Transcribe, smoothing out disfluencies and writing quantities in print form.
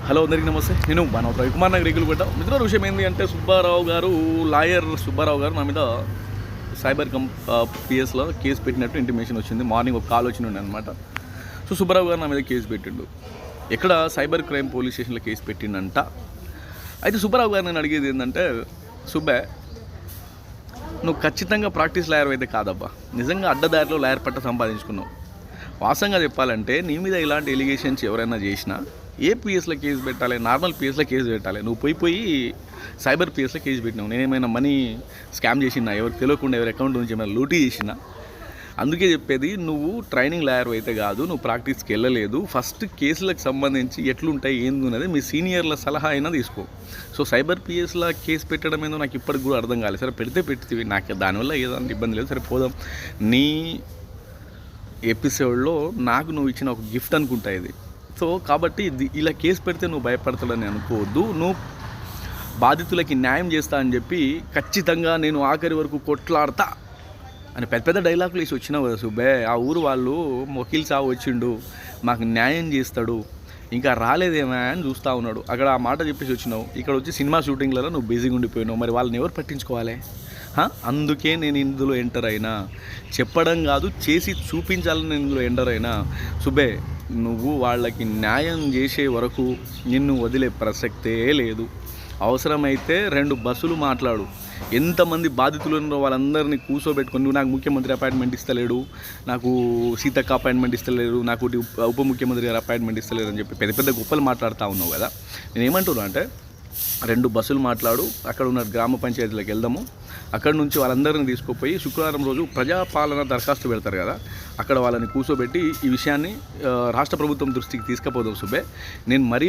Hello అందరికీ నమస్తే. నేను మన రవికుమార్ నగర్ రేగులగుట్ట. మిత్రుల విషయం ఏంటి అంటే లాయర్ సుబ్బారావు గారు నా మీద సైబర్ పిఎస్లో కేసు పెట్టినట్టు ఇంటిమేషన్ వచ్చింది. మార్నింగ్ ఒక కాల్ వచ్చింది అనమాట. సో సుబ్బారావు గారు నా మీద కేసు పెట్టిండు. ఎక్కడ సైబర్ క్రైమ్ పోలీస్ స్టేషన్లో కేసు పెట్టిండంట. అయితే సుబ్బారావు గారు నేను అడిగేది ఏంటంటే, సుబ్బే నువ్వు ఖచ్చితంగా ప్రాక్టీస్ లాయర్ అయితే కాదబ్బా, నిజంగా అడ్డదారిలో లాయర్ పట్ట సంపాదించుకున్నావు. వాస్తవంగా చెప్పాలంటే నీ మీద ఇలాంటి ఎలిగేషన్స్ ఎవరైనా చేసినా ఏ పిఎస్లో కేసు పెట్టాలి, నార్మల్ పిఎస్లో కేసు పెట్టాలి. నువ్వు పోయి సైబర్ పిఎస్లో కేసు పెట్టినావు. నేనేమైనా మనీ స్కామ్ చేసినా, ఎవరికి తెలియకుండా ఎవరి అకౌంట్ నుంచి ఏమైనా లూటీ చేసినా. అందుకే చెప్పేది, నువ్వు ట్రైనింగ్ లాయర్ అయితే కాదు, నువ్వు ప్రాక్టీస్కి వెళ్ళలేదు. ఫస్ట్ కేసులకు సంబంధించి ఎట్లుంటాయి ఏంది అనేది మీ సీనియర్ల సలహా అయినా తీసుకో. సో సైబర్ పిఎస్లో కేసు పెట్టడం ఏందో నాకు ఇప్పటికి కూడా అర్థం కాలేదు. సరే పెడితే నాకు దానివల్ల ఏదంటే ఇబ్బంది లేదు. సరే పోదాం. నీ ఎపిసోడ్లో నాకు నువ్వు ఇచ్చిన ఒక గిఫ్ట్ అనుకుంటా ఇది. సో కాబట్టి ఇలా కేసు పెడితే నువ్వు భయపడతాడని అనుకోవద్దు. నువ్వు బాధితులకి న్యాయం చేస్తా అని చెప్పి ఖచ్చితంగా నేను ఆఖరి వరకు కొట్లాడతా అని పెద్ద డైలాగులు వేసి వచ్చినావు కదా సుబ్బే. ఆ ఊరు వాళ్ళు వకీల్ సాబ్ వచ్చిండు, మాకు న్యాయం చేస్తాడు, ఇంకా రాలేదేమో అని చూస్తూ ఉన్నాడు. అక్కడ ఆ మాట చెప్పేసి వచ్చినావు. ఇక్కడ వచ్చి సినిమా షూటింగ్లలో నువ్వు బిజీగా ఉండిపోయినావు. మరి వాళ్ళని ఎవరు పట్టించుకోవాలి? అందుకే నేను ఇందులో ఎంటర్ అయినా. చెప్పడం కాదు, చేసి చూపించాలని నేను ఇందులో ఎంటర్ అయినా. సుబ్బే, నువ్వు వాళ్ళకి న్యాయం చేసే వరకు నిన్ను వదిలే ప్రసక్తే లేదు. అవసరమైతే 2 బస్సులు మాట్లాడు. ఎంతమంది బాధితులు ఉన్నారో వాళ్ళందరినీ కూర్చోబెట్టుకొని, నువ్వు నాకు ముఖ్యమంత్రి అపాయింట్మెంట్ ఇస్తలేడు, నాకు సీతక్క అపాయింట్మెంట్ ఇస్తలేరు, నాకు ఉప ముఖ్యమంత్రి గారు అపాయింట్మెంట్ ఇస్తలేరు అని చెప్పి పెద్ద గొప్పలు మాట్లాడుతూ ఉన్నావు కదా. నేను ఏమంటున్నా అంటే, 2 బస్సులు మాట్లాడు. అక్కడ ఉన్న గ్రామ పంచాయతీలకు వెళ్దాము. అక్కడ నుంచి వాళ్ళందరినీ తీసుకుపోయి శుక్రవారం రోజు ప్రజాపాలన దరఖాస్తు పెడతారు కదా, అక్కడ వాళ్ళని కూర్చోబెట్టి ఈ విషయాన్ని రాష్ట్ర ప్రభుత్వం దృష్టికి తీసుకుపోదాం సుబ్బే. నేను మరీ